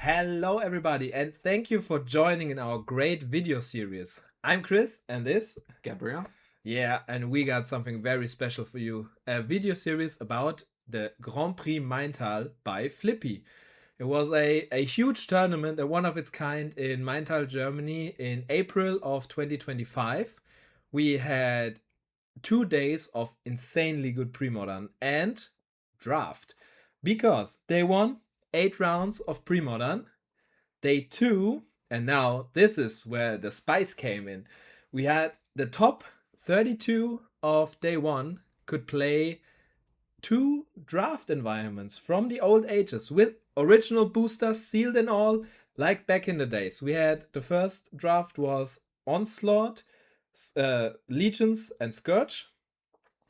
Hello everybody and thank you for joining in our great video series. I'm Chris and this Gabriel. Yeah, and we got something very special for you. A video series about the Grand Prix Maintal by Flippi. It was a huge tournament, a one of its kind in Maintal, Germany in April of 2025. We had 2 days of insanely good Premodern and draft because day 1, 8 rounds of Premodern. Day 2, and now this is where the spice came in. We had the top 32 of day 1 could play 2 draft environments from the old ages with original boosters sealed and all, like back in the days. We had the first draft was Onslaught, Legions, and Scourge.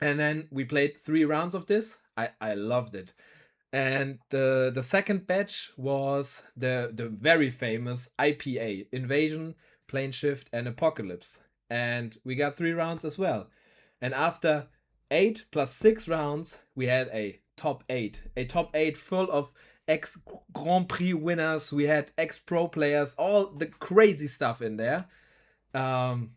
And then we played 3 rounds of this. I loved it. And the second batch was the very famous IPA, Invasion, Plane Shift, and Apocalypse. And we got 3 rounds as well. And after 8 plus 6 rounds, we had a top 8. A top 8 full of ex-Grand Prix winners. We had ex-pro players, all the crazy stuff in there. And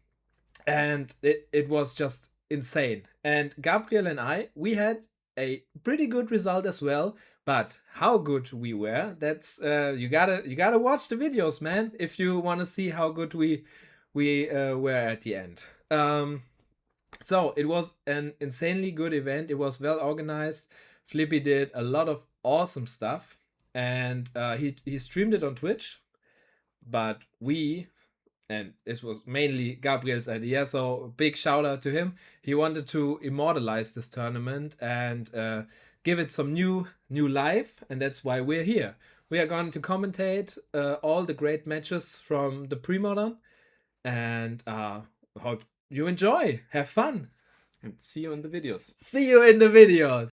it was just insane. And Gabriel and I, we had a pretty good result as well, but how good we were, that's you gotta watch the videos, man, if you want to see how good we were at the end. So it was an insanely good event. It was well organized. Flippi did a lot of awesome stuff, and he streamed it on Twitch, but and this was mainly Gabriel's idea, so big shout out to him. He wanted to immortalize this tournament and give it some new life, and that's why we're here. We are going to commentate all the great matches from the Premodern, and hope you enjoy. Have fun. And see you in the videos. See you in the videos.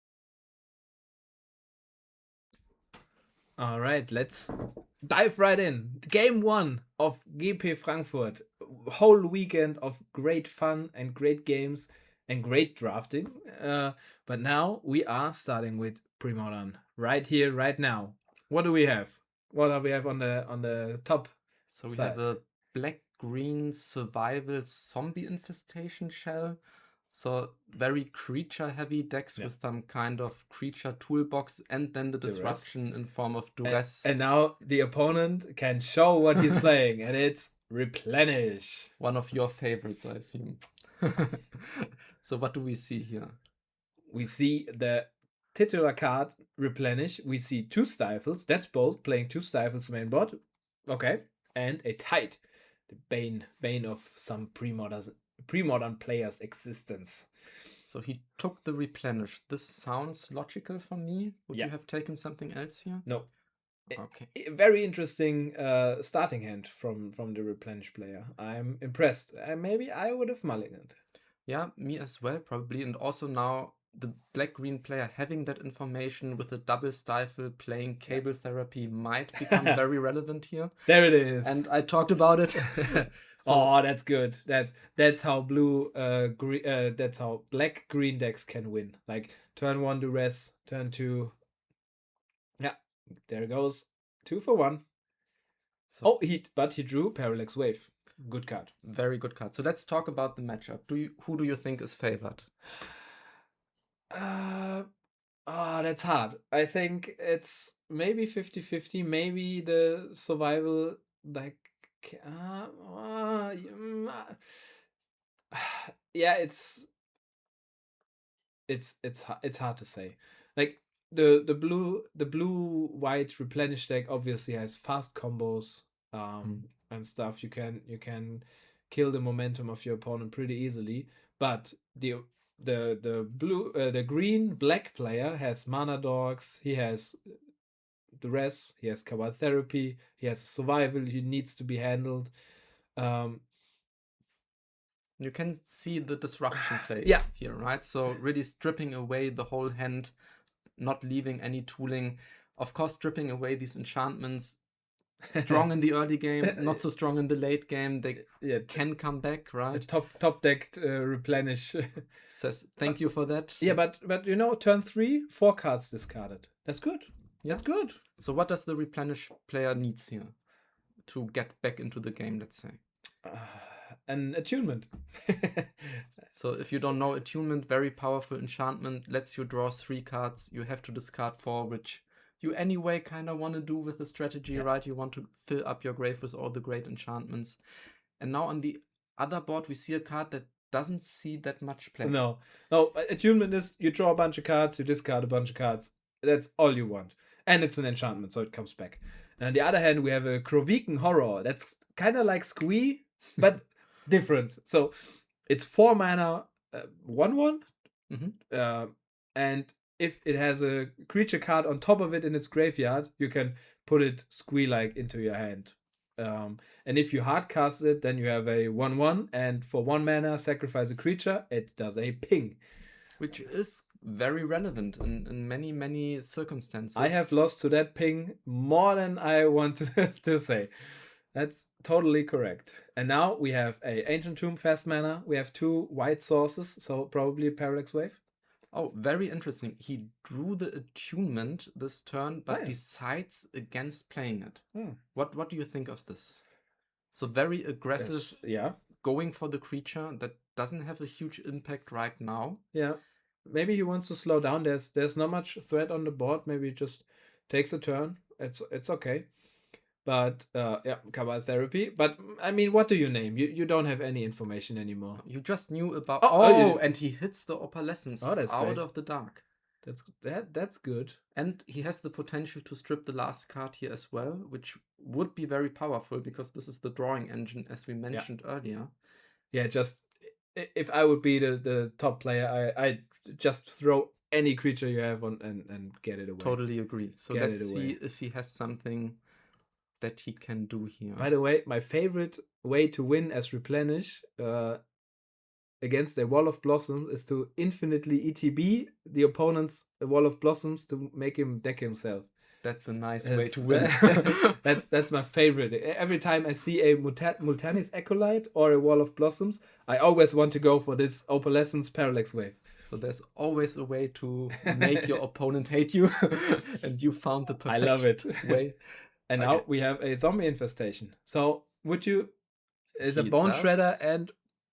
All right, let's dive right in. Game 1 of GP Frankfurt. Whole weekend of great fun and great games and great drafting. But now we are starting with Premodern. Right here, right now. What do we have? What do we have on the top? So we side? have a black-green survival zombie infestation shell. So very creature-heavy decks with some kind of creature toolbox, and then the disruption in form of duress. And now the opponent can show what he's playing, and it's replenish. One of your favorites, I assume. So what do we see here? We see the titular card replenish. We see 2 stifles. That's bold, playing 2 stifles main board. Okay. And a tide. The bane of some Premodern players' existence. So he took the replenish. This sounds logical for me. Would you have taken something else here? No. Okay. Very interesting starting hand from the replenish player. I'm impressed. Maybe I would have mulliganed. Yeah, me as well, probably. And also now the black-green player having that information with a double stifle playing cable therapy might become very relevant here. There it is. And I talked about it. Oh, that's good. That's how that's how black-green decks can win. Like turn 1 duress, turn 2. Yeah, there goes 2 for 1. So, but he drew Parallax Wave. Good card. Very good card. So let's talk about the matchup. Who do you think is favored? That's hard. I think it's maybe 50-50. Maybe the survival, like, yeah, it's hard to say. Like the blue white replenish deck obviously has fast combos and stuff. You can kill the momentum of your opponent pretty easily, but the green black player has mana dogs. He has duress. He has Cabal Therapy. He has survival. He needs to be handled. You can see the disruption play here, right? So really stripping away the whole hand, not leaving any tooling. Of course, stripping away these enchantments. Strong in the early game, not so strong in the late game. They can come back, right? Top decked replenish. Says thank you for that. Yeah, but turn 3, 4 cards discarded. That's good. That's good. So what does the replenish player needs here to get back into the game, let's say? An attunement. So if you don't know, attunement, very powerful enchantment, lets you draw 3 cards. You have to discard 4, which you anyway kind of want to do with the strategy, right? You want to fill up your grave with all the great enchantments. And now on the other board, we see a card that doesn't see that much play. No, attunement is you draw a bunch of cards, you discard a bunch of cards. That's all you want. And it's an enchantment, so it comes back. And on the other hand, we have a Kroviken Horror. That's kind of like Squee, but different. So it's 4 mana, 1/1. And if it has a creature card on top of it in its graveyard, you can put it Squee-like into your hand. And if you hardcast it, then you have a 1/1, and for 1 mana, sacrifice a creature. It does a ping. Which is very relevant in many, many circumstances. I have lost to that ping more than I want to say. That's totally correct. And now we have a Ancient Tomb fast mana. We have 2 white sources, so probably Parallax Wave. Oh, very interesting. He drew the attunement this turn, but decides against playing it. What do you think of this? So very aggressive, going for the creature that doesn't have a huge impact right now. Yeah. Maybe he wants to slow down. There's not much threat on the board. Maybe he just takes a turn. It's okay. But Cabal Therapy. But I mean, what do you name? You don't have any information anymore. You just knew about and he hits the Opalescence out great. of the dark. That's good. And he has the potential to strip the last card here as well, which would be very powerful because this is the drawing engine, as we mentioned earlier. Yeah, just if I would be the top player, I just throw any creature you have on and get it away. Totally agree. So let's see if he has something that he can do here. By the way, my favorite way to win as Replenish against a Wall of Blossoms is to infinitely ETB the opponent's Wall of Blossoms to make him deck himself. That's a nice way to win. That's my favorite. Every time I see a Multanis Acolyte or a Wall of Blossoms, I always want to go for this Opalescence Parallax Wave. So there's always a way to make your opponent hate you, and you found the perfect way. And now we have a Zombie Infestation. So would you... Is a Bone Shredder and...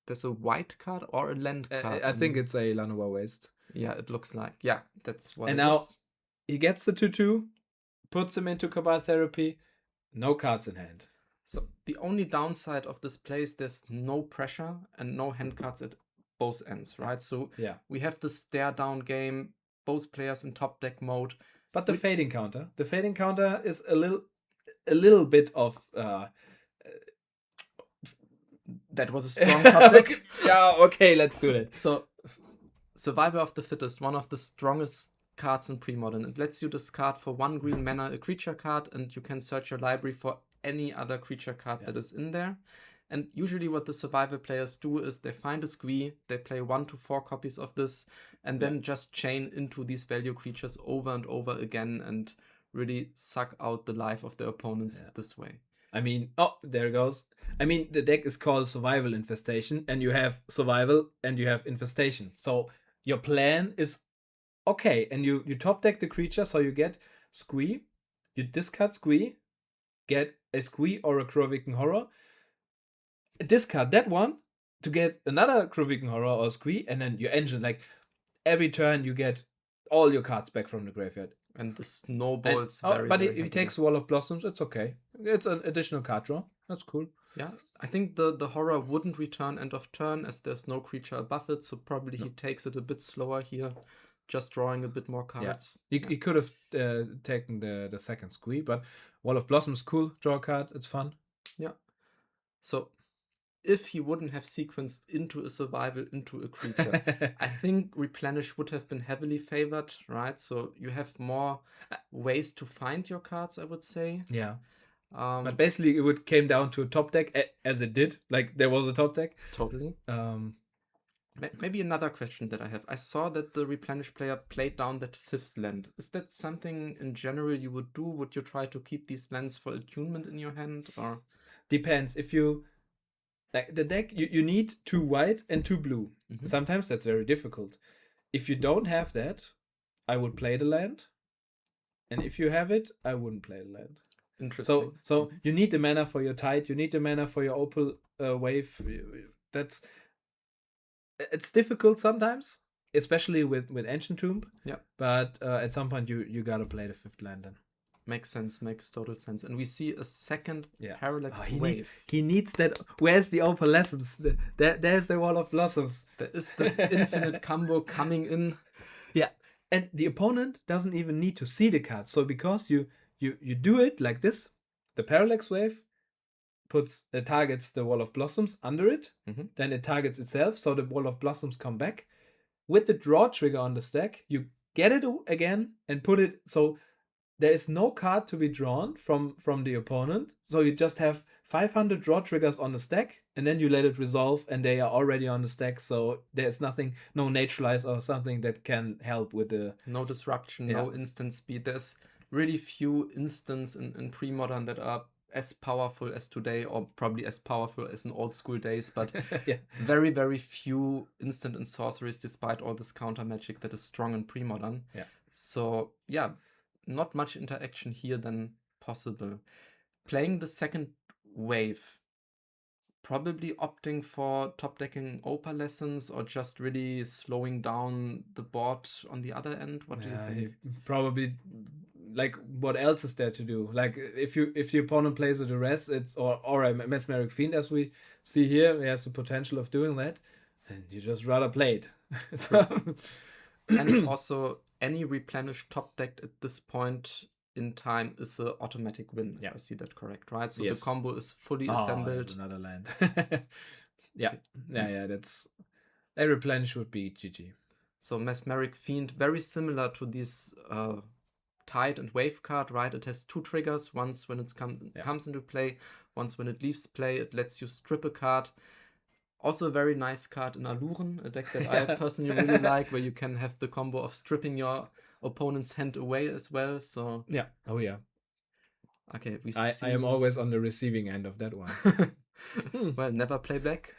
There's a white card or a land card? I think it's a Llanowar Waste. Yeah, it looks like. Yeah, that's what and it now is. He gets the 2/2, puts him into Cabal Therapy, no cards in hand. So the only downside of this play is there's no pressure and no hand cards at both ends, right? So we have the stare down game, both players in top deck mode. But the fading counter. The fading counter is a little bit of... that was a strong top deck. Yeah, okay, let's do that. So Survival of the Fittest, one of the strongest cards in Premodern. It lets you discard for 1 green mana a creature card, and you can search your library for any other creature card that is in there. And usually what the survival players do is they find a Squee, they play 1 to 4 copies of this, and then just chain into these value creatures over and over again and really suck out the life of their opponents this way. I mean, there it goes. I mean, the deck is called Survival Infestation, and you have Survival and you have Infestation. So your plan is okay, and you top deck the creature, so you get Squee, you discard Squee, get a Squee or a Kroviken Horror, discard that one to get another Kroviken Horror or Squee, and then your engine, like every turn you get all your cards back from the graveyard. And the snowballs but if he takes Wall of Blossoms, it's okay. It's an additional card draw. That's cool. Yeah, I think the horror wouldn't return end of turn as there's no creature above it, so probably he takes it a bit slower here, just drawing a bit more cards. He could have taken the second Squee, but Wall of Blossoms, cool. Draw a card, it's fun. Yeah. So if he wouldn't have sequenced into a survival, into a creature, I think Replenish would have been heavily favored, right? So you have more ways to find your cards, I would say. Yeah. But basically it came down to a top deck, as it did. Like, there was a top deck. Totally. Maybe another question that I have. I saw that the Replenish player played down that 5th land. Is that something in general you would do? Would you try to keep these lands for attunement in your hand? Or depends. If you... Like the deck, you need 2 white and 2 blue. Mm-hmm. Sometimes that's very difficult. If you don't have that, I would play the land. And if you have it, I wouldn't play the land. Interesting. So you need the mana for your tide. You need the mana for your opal wave. It's difficult sometimes, especially with Ancient Tomb. Yeah. But at some point you gotta play the 5th land then. Makes sense. Makes total sense. And we see a second Parallax wave. He needs that. Where's the opalescence? There's the Wall of Blossoms. There is this infinite combo coming in. Yeah. And the opponent doesn't even need to see the card. So because you do it like this, the Parallax wave targets the Wall of Blossoms under it. Then it targets itself, so the Wall of Blossoms come back. With the draw trigger on the stack, you get it again and put it so there is no card to be drawn from the opponent. So you just have 500 draw triggers on the stack, and then you let it resolve, and they are already on the stack. So there's nothing, no neutralize or something that can help with the... No disruption, no instant speed. There's really few instants in pre-modern that are as powerful as today, or probably as powerful as in old school days, but very, very few instant and sorceries, despite all this counter magic that is strong in pre-modern. Yeah. So, yeah, not much interaction here than possible. Playing the second wave, probably opting for top decking opalescence or just really slowing down the board on the other end. What do you think? Probably, like, what else is there to do? Like, if the opponent plays a duress, it's or a Mesmeric Fiend, as we see here, he has the potential of doing that, and you just rather play it. And also, any replenished top deck at this point in time is an automatic win. If I see that correct, right? So the combo is fully assembled. Another land. Yeah. That's a replenish would be GG. So Mesmeric Fiend, very similar to this Tide and Wave card, right? It has 2 triggers. Once when it comes into play, once when it leaves play, it lets you strip a card. Also a very nice card in Alluren, a deck that I personally really like, where you can have the combo of stripping your opponent's hand away as well. So yeah. Oh yeah. Okay, I am always on the receiving end of that one. Well, never play black.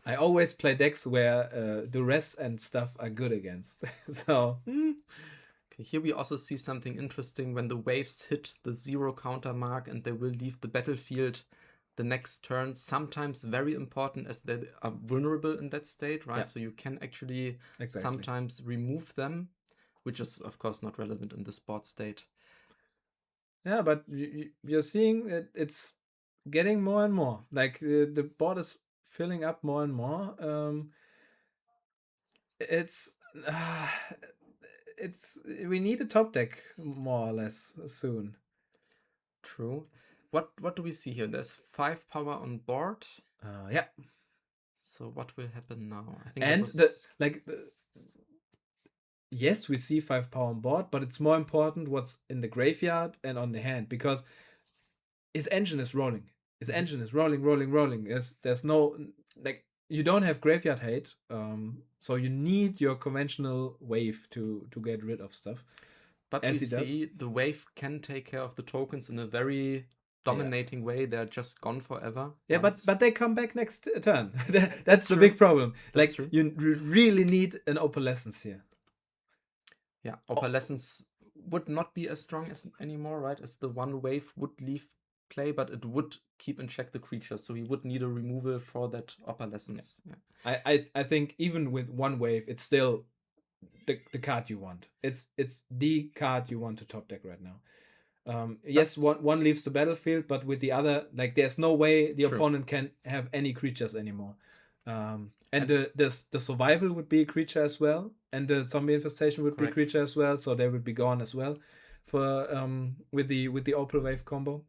I always play decks where duress and stuff are good against. So okay, here we also see something interesting when the waves hit the 0 counter mark and they will leave the battlefield the next turn. Sometimes very important as they are vulnerable in that state, right? So you can actually sometimes remove them, which is of course not relevant in this board state. Yeah, but you're seeing it's getting more and more. Like the board is filling up more and more. We need a top deck more or less soon. True. What do we see here? There's 5 power on board. Yeah. So what will happen now? I think yes, we see 5 power on board, but it's more important what's in the graveyard and on the hand, because his engine is rolling. His engine is rolling. There's no, like, you don't have graveyard hate, so you need your conventional wave to get rid of stuff. But we see the wave can take care of the tokens in a very dominating way. They're just gone forever. Yeah, but they come back next turn. That's the big problem. That's like true. You really need an opalescence here. Yeah, opalescence would not be as strong as anymore, right? As the one wave would leave play, but it would keep in check the creature, so you would need a removal for that opalescence. Yeah. I think even with one wave, it's still the card you want. It's the card you want to top deck right now. Yes, one leaves the battlefield, but with the other, like, there's no way the opponent can have any creatures anymore. And the survival would be a creature as well, and the zombie infestation would be a creature as well, so they would be gone as well for with the opal wave combo.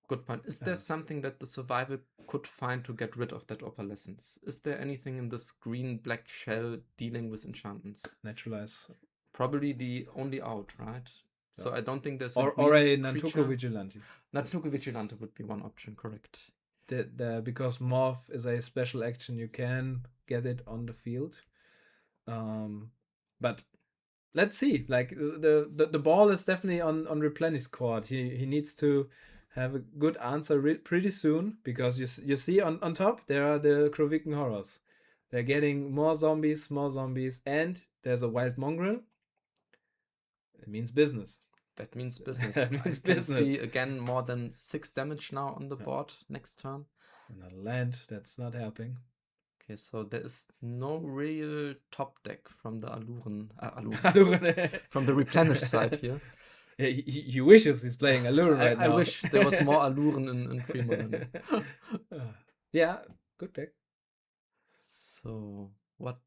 Good point. Is there something that the survival could find to get rid of that opalescence? Is there anything in this green-black shell dealing with enchantments? Naturalize. Probably the only out, right? Yeah. So I don't think there's a Nantuko Vigilante. Nantuko Vigilante would be one option, correct. Because Morph is a special action, you can get it on the field. But let's see. Like the ball is definitely on Replenish court. He needs to have a good answer pretty soon, because you see on top there are the Kroviken Horrors. They're getting more zombies, and there's a Wild Mongrel. It means business. That means business. That means I can business. see again more than 6 damage now on the board next turn. Another land, that's not helping. Okay, so there is no real top deck from the Alluren. From the replenish side here. Yeah, he wishes he's playing Alluren right now. I wish there was more Alluren in Premodern. Yeah, good deck. So, what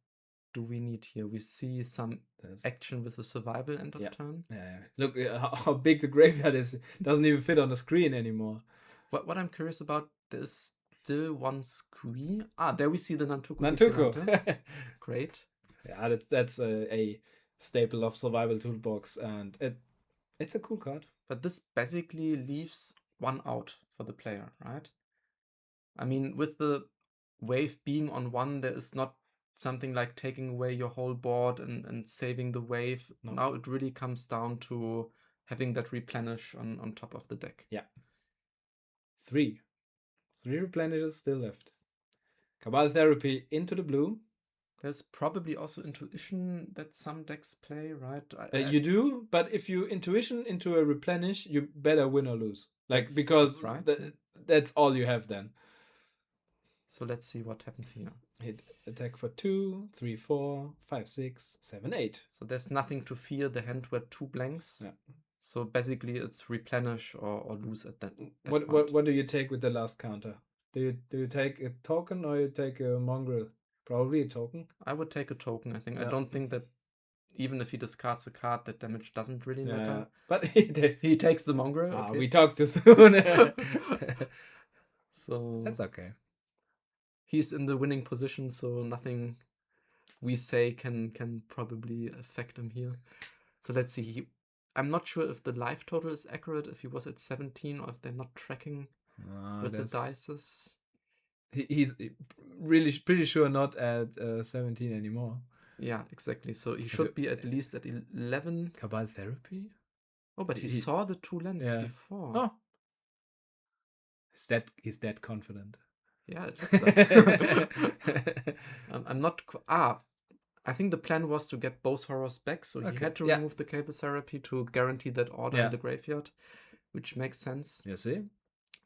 do we need here? We see some action with the survival end of turn. Yeah. Look how big the graveyard is. It doesn't even fit on the screen anymore. What I'm curious about, there's still one screen. There we see the Nantuko. Great. Yeah, that's a staple of Survival Toolbox, and it's a cool card. But this basically leaves one out for the player, right? I mean, with the wave being on 1, there is not something like taking away your whole board and saving the wave. No. Now it really comes down to having that replenish on top of the deck. Yeah. 3 replenishes still left. Cabal Therapy into the blue. There's probably also Intuition that some decks play, right? You do, but if you Intuition into a replenish, you better win or lose. Because right. That's all you have then. So let's see what happens here. Hit attack for 2, 3, 4, 5, 6, 7, 8. So there's nothing to fear. The hand were 2 blanks. Yeah. So basically it's replenish or lose at that what do you take with the last counter? Do you take a token or you take a mongrel? Probably a token. I would take a token, I think. Yeah. I don't think that even if he discards a card, that damage doesn't really matter. But he takes the mongrel. Okay. We talked too soon. So that's okay. He's in the winning position, so nothing we say can probably affect him here. So let's see. I'm not sure if the life total is accurate, if he was at 17 or if they're not tracking with the dices. He's really pretty sure not at 17 anymore. Yeah, exactly. So he should be at least at 11. Cabal Therapy? Oh, but he saw the 2 lands before. Oh. He's that confident. Yeah, it looks like. I'm not... I think the plan was to get both horrors back, so he had to remove the Cabal Therapy to guarantee that order in the graveyard, which makes sense. You see?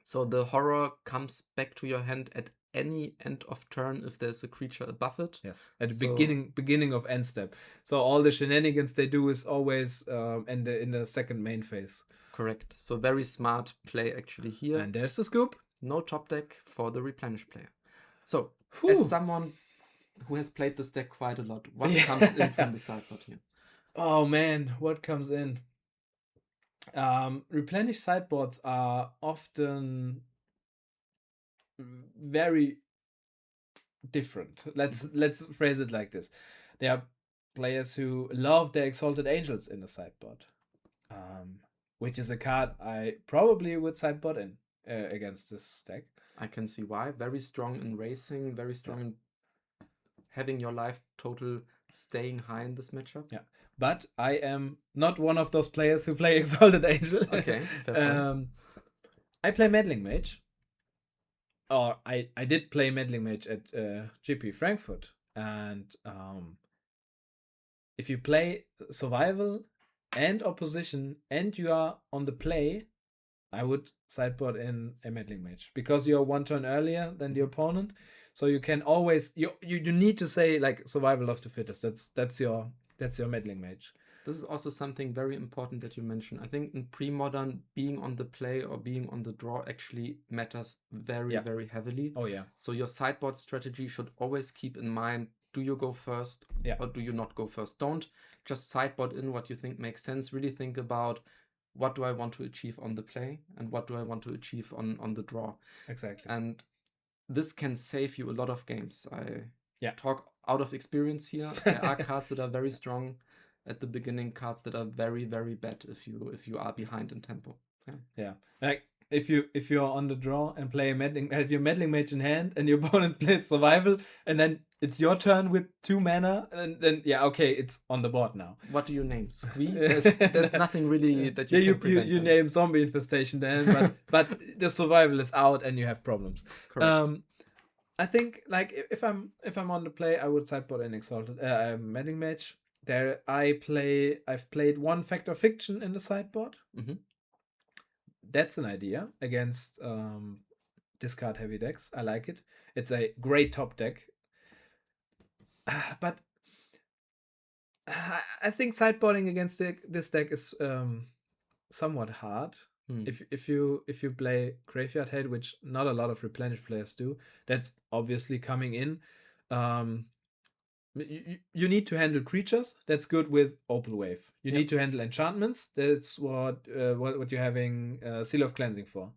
So the horror comes back to your hand at any end of turn if there's a creature above it. Yes, at the beginning of end step. So all the shenanigans they do is always in the second main phase. Correct. So very smart play actually here. And there's the scoop. No top deck for the replenish player. So, as someone who has played this deck quite a lot, what comes in from the sideboard here? Oh man, what comes in? Replenish sideboards are often very different. Let's phrase it like this. There are players who love their Exalted Angels in the sideboard, which is a card I probably would sideboard in against this deck. I can see why. Very strong in racing, very strong in having your life total staying high in this matchup. Yeah, but I am not one of those players who play Exalted Angel. Okay. I play Meddling Mage. Or I did play Meddling Mage at GP Frankfurt. And if you play Survival and Opposition and you are on the play, I would sideboard in a Meddling Mage. Because you're 1 turn earlier than the opponent. So you can always... You need to say, like, Survival of the Fittest. That's your Meddling Mage. This is also something very important that you mentioned. I think in Premodern, being on the play or being on the draw actually matters very, very heavily. Oh, yeah. So your sideboard strategy should always keep in mind, do you go first or do you not go first? Don't just sideboard in what you think makes sense. Really think about, what do I want to achieve on the play and what do I want to achieve on the draw? Exactly. And this can save you a lot of games. I talk out of experience here. There are cards that are very strong at the beginning, cards that are very, very bad if you are behind in tempo. Yeah. Like if you're on the draw and play have your Meddling Mage in hand and your opponent plays Survival and then it's your turn with 2 mana and then it's on the board now. What do you name? Squee? There's nothing really that you can prevent. You name Zombie Infestation then, but the Survival is out and you have problems. Correct. I think like if I'm on the play, I would sideboard an Exalted Meddling Mage. I've played one Factor Fiction in the sideboard. Mhm. That's an idea against discard heavy decks. I like it. It's a great top deck. But I think sideboarding against this deck is somewhat hard. If you play Graveyard Hate, which not a lot of Replenish players do, that's obviously coming in. You need to handle creatures. That's good with Opal Wave. You need to handle enchantments. That's what you're having Seal of Cleansing for.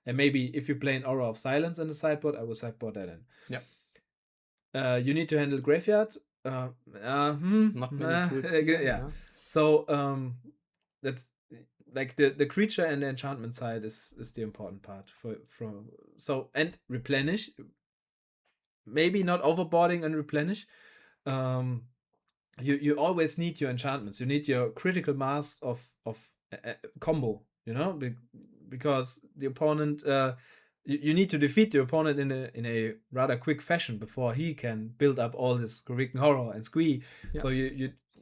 And maybe if you play an Aura of Silence in the sideboard, I will sideboard that in. Yeah. You need to handle Graveyard. Not many tools here, yeah. So that's like the creature and the enchantment side is the important part and replenish. Maybe not overboarding and replenish. You always need your enchantments. You need your critical mass of combo. Because the opponent. You need to defeat the opponent in a rather quick fashion before he can build up all this Gorican Horror and Squee. Yeah. So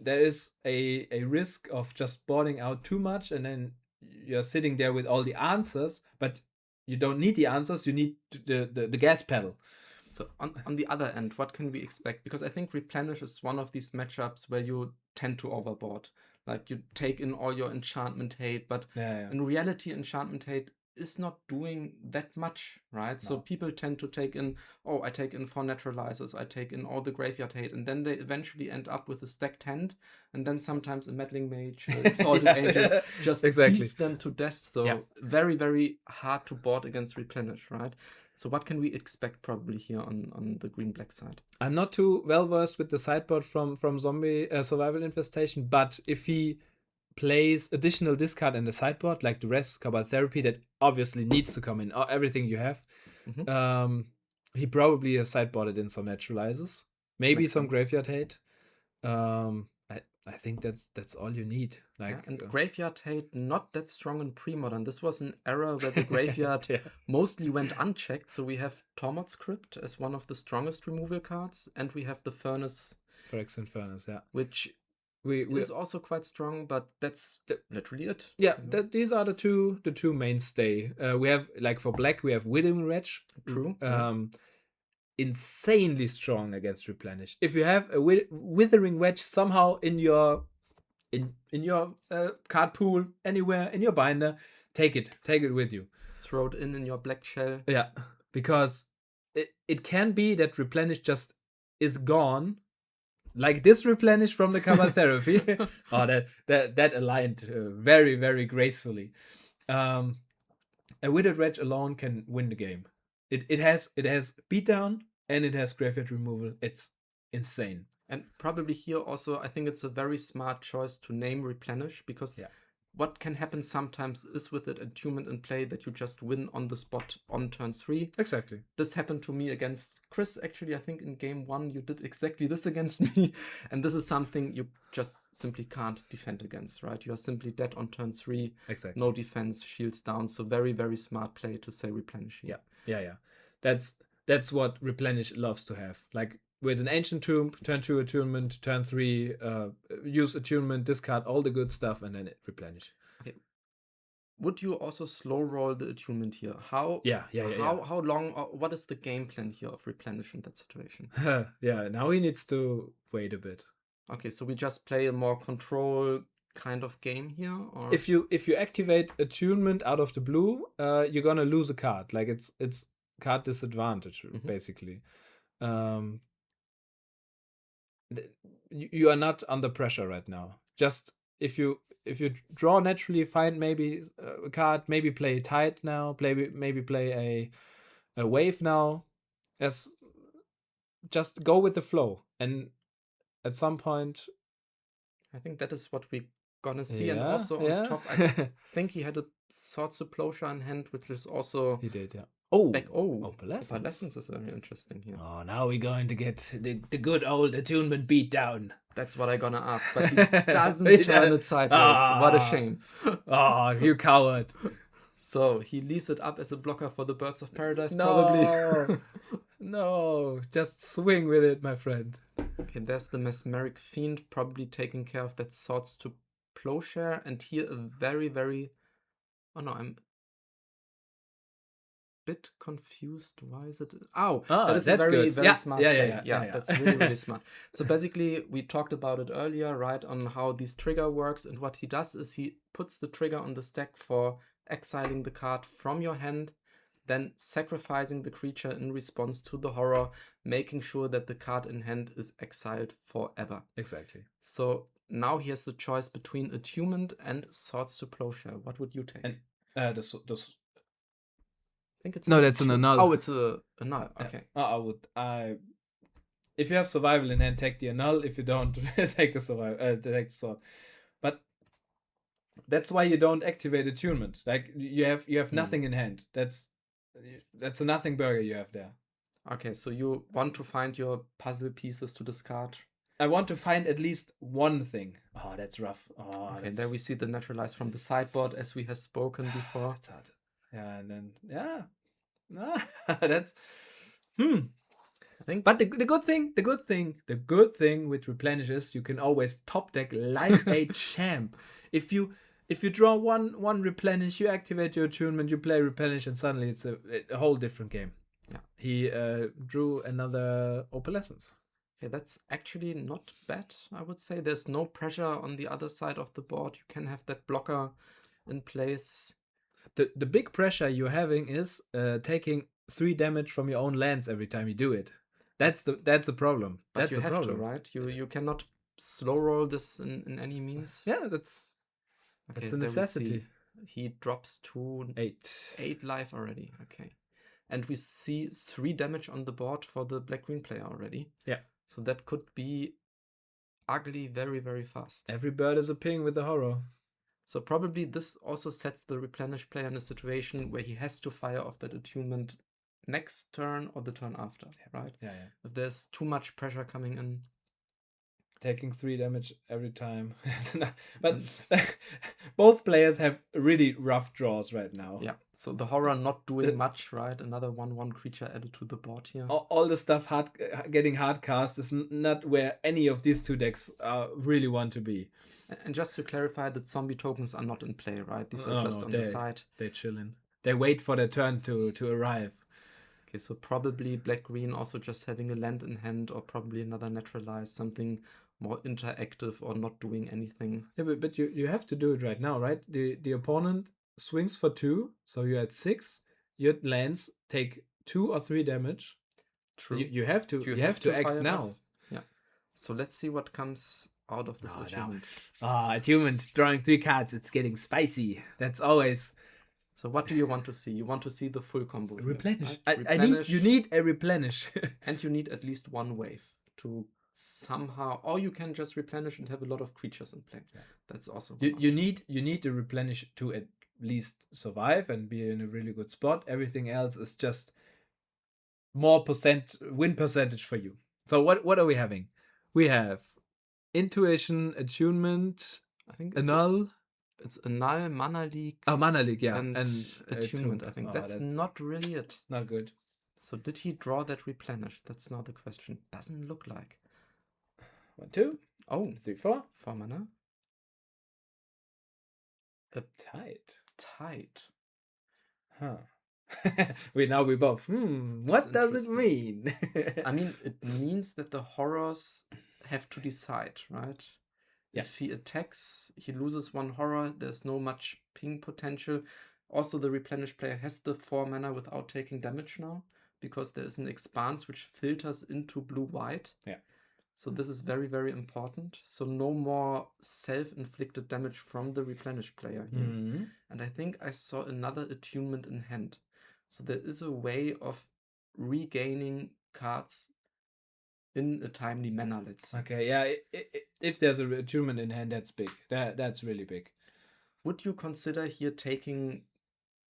there is a risk of just boarding out too much, and then you're sitting there with all the answers, but you don't need the answers. You need the gas pedal. So on the other end, what can we expect? Because I think Replenish is one of these matchups where you tend to overboard. Like you take in all your enchantment hate, but in reality, enchantment hate is not doing that much, right? No. So people tend to take in, I take in 4 naturalizers, I take in all the graveyard hate, and then they eventually end up with a stacked hand, and then sometimes a meddling mage, exalted angel just beats them to death. So very, very hard to board against Replenish, right? So what can we expect probably here on the green-black side? I'm not too well-versed with the sideboard from Zombie Survival Infestation, but if he plays additional discard in the sideboard, like the rest, Cabal Therapy, that obviously needs to come in, everything you have, he probably has sideboarded in some naturalizers, maybe Makes some sense. Graveyard Hate. I think that's all you need. Graveyard Hate not that strong in Premodern. This was an era where the graveyard mostly went unchecked. So we have Tormod's Crypt as one of the strongest removal cards, and we have the Furnace. Phyrexian Furnace, which is also quite strong, but that's literally it. Yeah, these are the two mainstay. We have, like, for black, we have Withering Wretch. True. Insanely strong against Replenish. If you have a Withering Wedge somehow in your card pool, anywhere in your binder, take it with you. Throw it in your black shell. Yeah, because it can be that Replenish just is gone, like this Replenish from the Cabal Therapy. That aligned very, very gracefully. A Withered Wretch alone can win the game. It has beatdown and it has graveyard removal. It's insane. And probably here also, I think it's a very smart choice to name Replenish, because what can happen sometimes is with an attunement in play that you just win on the spot on turn 3. Exactly. This happened to me against Chris. Actually, I think in game 1 you did exactly this against me. And this is something you just simply can't defend against, right? You are simply dead on turn 3. Exactly. No defense, shields down. So very, very smart play to say Replenish here. Yeah. That's what Replenish loves to have. Like with an Ancient Tomb, turn 2 attunement, turn 3, use attunement, discard all the good stuff, and then replenish. Okay. Would you also slow roll the attunement here? How long, what is the game plan here of Replenish in that situation? Now he needs to wait a bit. Okay, so we just play a more control kind of game here? Or? If you activate attunement out of the blue, you're gonna lose a card. Like it's card disadvantage, basically. You are not under pressure right now. Just if you draw naturally, find maybe a card, maybe play Tide now, maybe play a Wave now. Just go with the flow, and at some point, I think that is what we're gonna see. And also on top, I think he had a Sword Supplanter in hand, which is also he did, yeah. Opalescence is very interesting here. Oh, now we're going to get the good old attunement beat down. That's what I'm gonna ask, but he doesn't turn it sideways. What a shame. Oh, you coward. So he leaves it up as a blocker for the Birds of Paradise, probably. No, just swing with it, my friend. Okay, Okay, there's the Mesmeric Fiend probably taking care of that Swords to Plowshare, and here a very, very... Oh no, I'm bit confused. Why is it? That is a very, very smart play. Yeah, that's really, really smart. So basically, we talked about it earlier, right, on how this trigger works, and what he does is he puts the trigger on the stack for exiling the card from your hand, then sacrificing the creature in response to the horror, making sure that the card in hand is exiled forever. Exactly. So now he has the choice between Attunement and Swords to Plowshare. What would you take? And I think it's that's an annul. Oh, it's a annul. Okay. If you have survival in hand, take the annul. If you don't, take the survival. Take the sword. But that's why you don't activate attunement. Like you have nothing in hand. That's a nothing burger you have there. Okay, so you want to find your puzzle pieces to discard. I want to find at least one thing. Oh, that's rough. Okay, there we see the naturalize from the sideboard, as we have spoken before. That's hard. Yeah, and then that's I think. But the good thing with replenish is you can always top deck like a champ. If you draw one replenish, you activate your attunement, you play replenish, and suddenly it's a whole different game. Yeah. He drew another Opalescence. Okay, that's actually not bad, I would say. There's no pressure on the other side of the board. You can have that blocker in place. The big pressure you're having is taking 3 damage from your own lands every time you do it. That's the problem. But that's you the have problem. To, right? You cannot slow roll this in any means. Yeah, that's a necessity. He drops to 8 life already. Okay. And we see 3 damage on the board for the black-green player already. Yeah. So that could be ugly very, very fast. Every bird is a ping with the horror. So probably this also sets the replenish player in a situation where he has to fire off that attunement next turn or the turn after, right? Yeah. If there's too much pressure coming in. Taking 3 damage every time. But both players have really rough draws right now. Yeah, so the horror not doing much, right? Another 1/1 creature added to the board here. All the stuff getting hard cast is not where any of these 2 decks really want to be. And just to clarify, the zombie tokens are not in play, right? These are just on the side. They chill in. They wait for their turn to arrive. Okay, so probably black-green also just having a land in hand, or probably another naturalize, something more interactive or not doing anything. Yeah, but you have to do it right now, right? The opponent swings for 2, so you're at 6. Your lands take 2 or 3 damage. True. You have to act now. Yeah. So let's see what comes out of this attunement. Attunement, drawing 3 cards, it's getting spicy. That's always. So what do you want to see? You want to see the full combo. Replenish. Right? You need a replenish. And you need at least 1 wave to somehow, or you can just replenish and have a lot of creatures in play. Yeah. That's also you need to replenish to at least survive and be in a really good spot. Everything else is just more win percentage for you. So what are we having? We have intuition, attunement, I think annul. It's annul, mana leak. Mana leak, yeah, and attunement. I think that's not really it. Not good. So did he draw that replenish? That's now the question. Doesn't look like. 1, 2. 3, 4. 4 mana. Tight. Huh. we both. What does it mean? I mean, it means that the horrors have to decide, right? Yeah. If he attacks, he loses 1 horror. There's no much ping potential. Also, the replenish player has the 4 mana without taking damage now, because there is an expanse which filters into blue-white. Yeah. So this is very, very important. So no more self-inflicted damage from the replenish player here. Mm-hmm. And I think I saw another attunement in hand. So there is a way of regaining cards in a timely manner, let's say. Okay, yeah. If there's a attunement in hand, that's big. That's really big. Would you consider here taking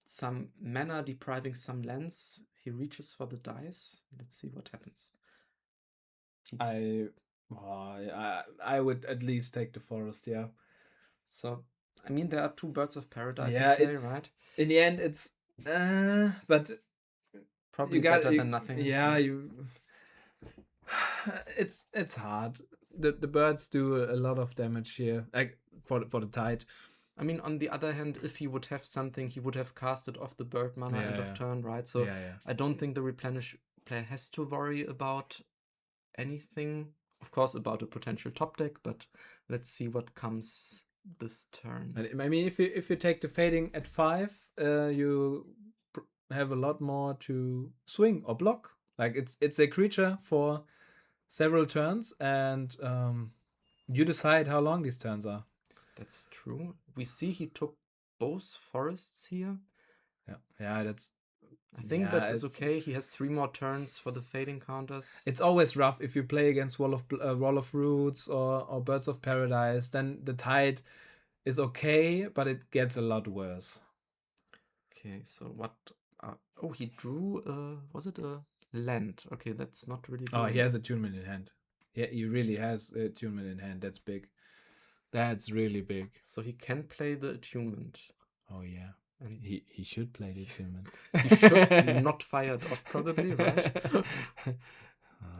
some mana, depriving some lands? He reaches for the dice. Let's see what happens. I would at least take the forest, yeah. So, I mean, there are 2 birds of paradise in play, right? In the end, it's but probably better than nothing. Yeah, It's hard. The birds do a lot of damage here, like for the tide. I mean, on the other hand, if he would have something, he would have casted off the bird mana end of turn, right? So I don't think the replenish player has to worry about anything. Of course, about a potential top deck, but let's see what comes this turn. I mean, if you take the fading at 5, you have a lot more to swing or block. Like it's a creature for several turns, and you decide how long these turns are. That's true. We see he took both forests here. Yeah, that's. I think that's okay. He has 3 more turns for the fading counters. It's always rough if you play against Wall of Roots or Birds of Paradise. Then the tide is okay, but it gets a lot worse. Okay, so what? Oh, he drew. Was it a land? Okay, that's not really. Oh, he has attunement in hand. Yeah, he really has attunement in hand. That's big. That's really big. So he can play the attunement. Oh yeah. He should play the attunement. He should not fire it off, probably, right?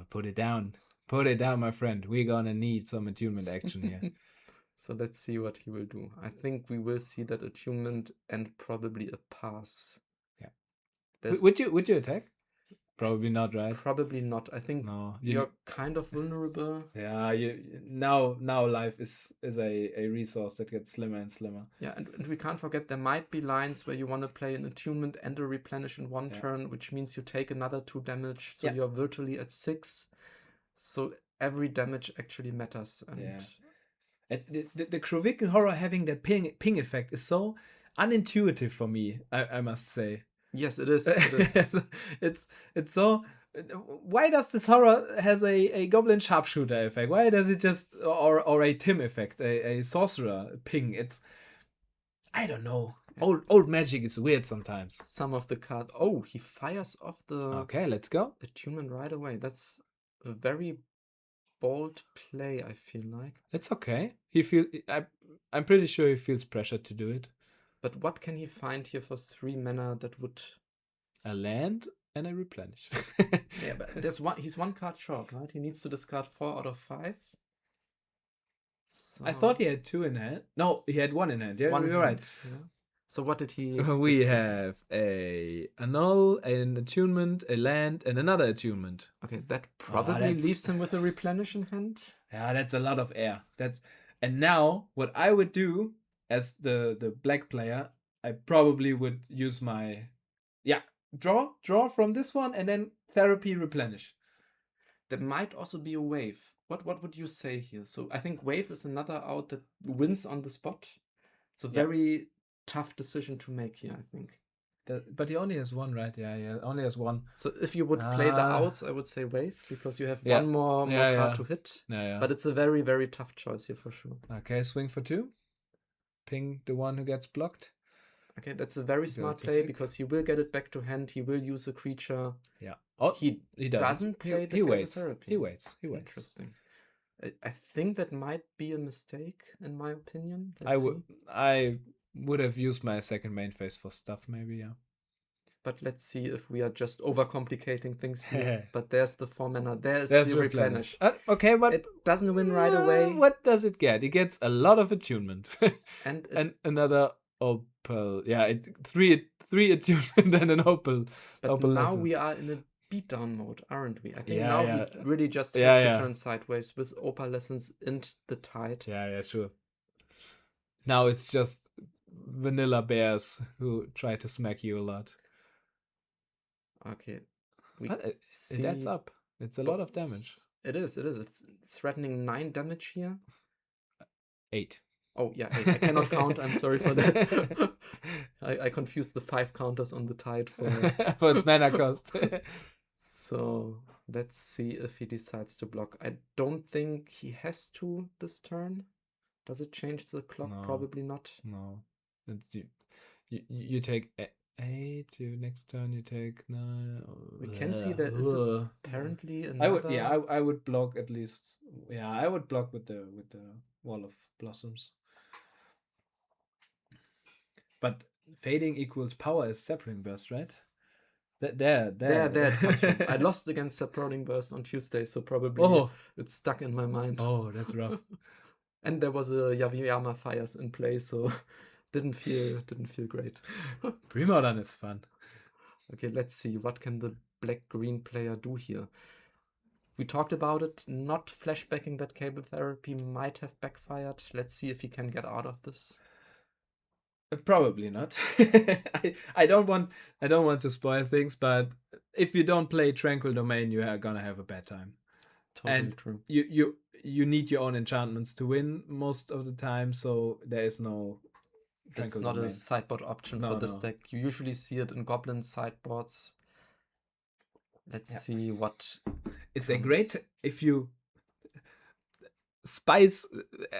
Put it down. Put it down, my friend. We're gonna need some attunement action here. So let's see what he will do. I think we will see that attunement and probably a pass. Yeah. Would you attack? Probably not, right? Probably not. I think you're kind of vulnerable. Yeah, now life is a resource that gets slimmer and slimmer. Yeah, and we can't forget there might be lines where you want to play an attunement and a replenish in one turn, which means you take another 2 damage, so you're virtually at 6. So every damage actually matters. And the Kroviken horror having that ping effect is so unintuitive for me, I must say. Yes, it is. It is. it's so. Why does this horror has a goblin sharpshooter effect? Why does it just or a Tim effect, a sorcerer ping? It's I don't know. Old magic is weird sometimes. Some of the cards. Oh, he fires off the. Okay, let's go. Attunement right away. That's a very bold play. I feel like it's okay. I'm pretty sure he feels pressure to do it. But what can he find here for 3 mana that would... A land and a replenish. Yeah, but he's 1 card short, right? He needs to discard 4 out of 5. So... I thought he had 2 in hand. No, he had 1 in hand. Yeah, you're right. Yeah. So what did he... We have a null, an attunement, a land, and another attunement. Okay, that probably leaves him with a replenish in hand. Yeah, that's a lot of air. And now, what I would do as the black player, I probably would use my draw from this one and then therapy replenish. There might also be a wave. What would you say here? So I think wave is another out that wins on the spot. It's a very tough decision to make here, I think. But he only has 1, right? Yeah, only has 1. So if you would play the outs, I would say wave, because you have 1 more card to hit. Yeah. But it's a very, very tough choice here for sure. Okay, swing for 2. Ping the one who gets blocked. Okay, that's a very smart play, because he will get it back to hand. He will use a creature. Yeah. Oh, he doesn't play the therapy. He waits. Interesting. I think that might be a mistake, in my opinion. I would have used my second main phase for stuff, maybe, yeah. But let's see if we are just overcomplicating things here. But there's the 4 mana. There's the replenish. Okay, but it doesn't win right away. What does it get? It gets a lot of attunement. and another opal. Yeah, 3 attunement and an opal. But opal now lessons. we are in a beatdown mode, aren't we? I think now we really just have to turn sideways with opal lessons into the tide. Yeah, sure. Now it's just vanilla bears who try to smack you a lot. Okay. It adds up. It's a lot of damage. It is. It's threatening 9 damage here. 8. Oh, yeah. I cannot count. I'm sorry for that. I confused the 5 counters on the tide for its mana cost. So let's see if he decides to block. I don't think he has to this turn. Does it change the clock? No. Probably not. No. You take 8, next turn you take 9. We can see there is apparently another... I would block at least. Yeah, I would block with the Wall of Blossoms. But fading equals power is Sapling Burst, right? There. There it comes from. I lost against Supporting Burst on Tuesday, so probably it's stuck in my mind. Oh, that's rough. And there was a Yaviyama Fires in play, so didn't feel great. Premodern is fun. Okay, let's see. What can the black-green player do here? We talked about it. Not flashbacking that Cable Therapy might have backfired. Let's see if he can get out of this. Probably not. I don't want to spoil things, but if you don't play Tranquil Domain, you are gonna have a bad time. Totally true. You need your own enchantments to win most of the time, so there is no Tranquil It's not Domain. a sideboard option for this deck. You usually see it in Goblin sideboards. Let's see what. It's a great if you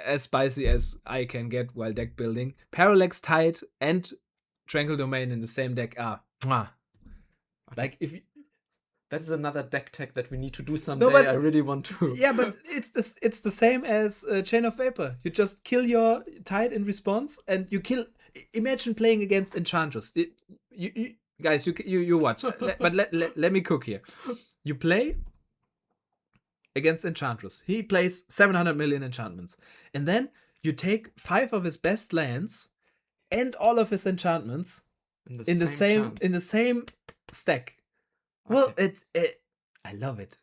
as spicy as I can get while deck building. Parallax Tide and Tranquil Domain in the same deck are like if you, that's another deck tech that we need to do someday. No, I really want to. Yeah, but it's the same as Chain of Vapor. You just kill your Tide in response, and you kill. Imagine playing against Enchantress. You guys, you watch. But let me cook here. You play against Enchantress. He plays 700 million enchantments, and then you take 5 of his best lands and all of his enchantments in the same stack. Well, I love it.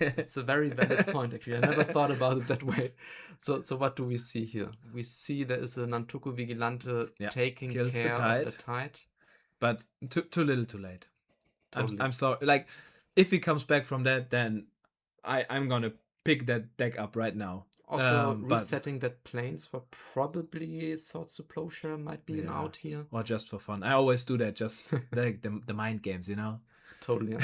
It's a very valid point, actually. I never thought about it that way. So what do we see here? We see there is a Nantuko Vigilante taking care of the Tide. But too little too late. Totally. I'm sorry. Like, if he comes back from that, then I'm going to pick that deck up right now. Also, resetting that Plains for probably Swords to Plowshare might be an out here. Or just for fun. I always do that, just like the mind games, you know? Totally.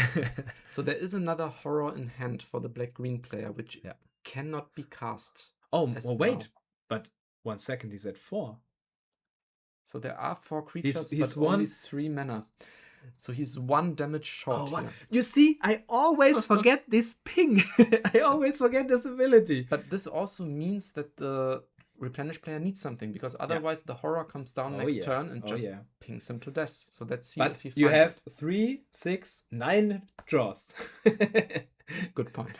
So there is another horror in hand for the black-green player, which cannot be cast. Oh, well, wait. But 1 second, he's at 4. So there are 4 creatures, but only 3 mana. So he's 1 damage short. Here. You see, I always forget this ping. I always forget this ability. But this also means that the Replenish player needs something, because otherwise the horror comes down next turn and just pings him to death. So let's see if he finds it. You have 3, 6, 9 draws. Good point.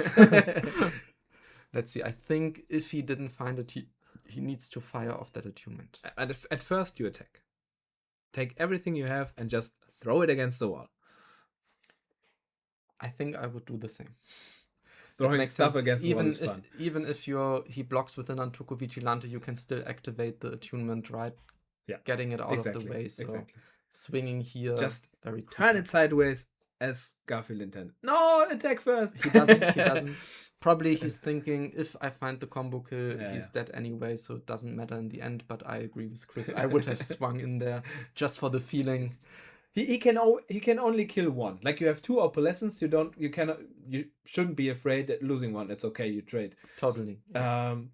Let's see. I think if he didn't find it, he needs to fire off that attunement. And at first you attack. Take everything you have and just throw it against the wall. I think I would do the same. Throwing stuff against the wall is fun. Even if he blocks with an Nantuko Vigilante, you can still activate the attunement, right? Yeah. Getting it out of the way. So swinging here. Just very quick. Turn it sideways as Garfield intended. No, attack first. He doesn't. Probably he's thinking, if I find the combo kill, he's dead anyway, so it doesn't matter in the end. But I agree with Chris. I would have swung in there just for the feeling. He can only kill 1. Like, you have 2 opalescents. You shouldn't be afraid of losing 1. It's okay. You trade. Totally. And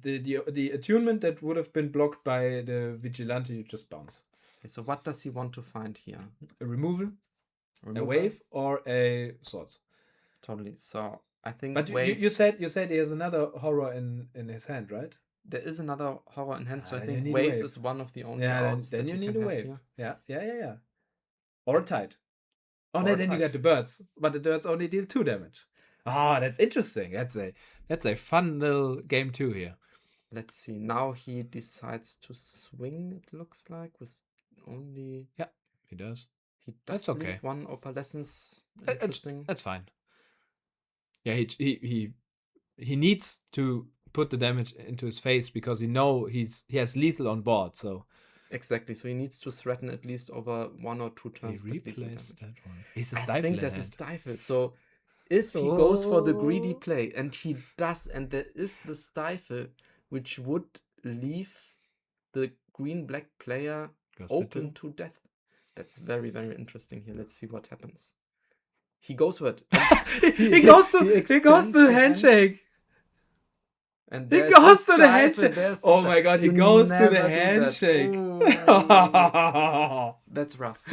the attunement that would have been blocked by the Vigilante, you just bounce. Okay, so what does he want to find here? A removal, a wave, or a swords. Totally. So I think. But you said he has another horror in his hand, right? There is another horror in hand, so I think wave is one of the only outs. Then you need a wave. Here. Yeah. Or a Tide. Oh, no, then you get the birds, but the birds only deal 2 damage. That's interesting. That's a fun little game too here. Let's see. Now he decides to swing. It looks like with only. Yeah, he does. He does leave 1 opalescence. Interesting. That's fine. Yeah, he needs to put the damage into his face because he has lethal on board. So exactly. So he needs to threaten at least over 1 or 2 turns. He replays that one. He's a stifle. I think there's a stifle. So if he goes for the greedy play, and he does, and there is the stifle, which would leave the green-black player open to death. That's very, very interesting here. Let's see what happens. He goes for it. he goes to the handshake. And he goes to the handshake. Oh my god, he goes to the handshake. That's rough.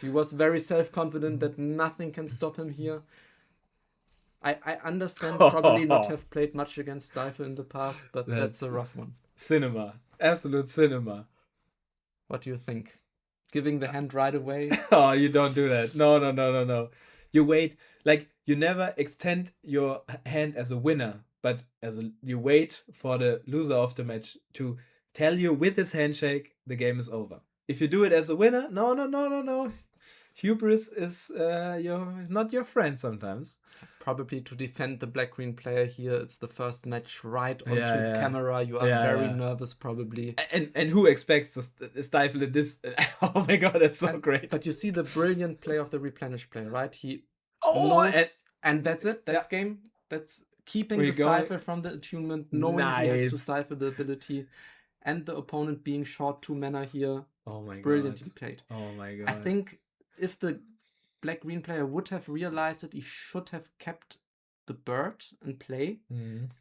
He was very self-confident that nothing can stop him here. I understand probably not have played much against Stifle in the past, but that's a rough one. Cinema. Absolute cinema. What do you think? giving the hand right away. Oh, you don't do that. No. You wait, like you never extend your hand as a winner, but you wait for the loser of the match to tell you with his handshake the game is over. If you do it as a winner, no. Hubris is not your friend sometimes. Probably to defend the black-green player here, it's the first match right onto the camera. You are very nervous, probably. And who expects to stifle this? Oh my god, that's so great. But you see the brilliant play of the replenish player, right? He knows, and that's it. That's game. That's keeping the stifle from the attunement, knowing he has to stifle the ability, and the opponent being short 2 mana here. Oh my god. Brilliantly played. Oh my god. I think if the black-green player would have realized it, he should have kept the bird in play,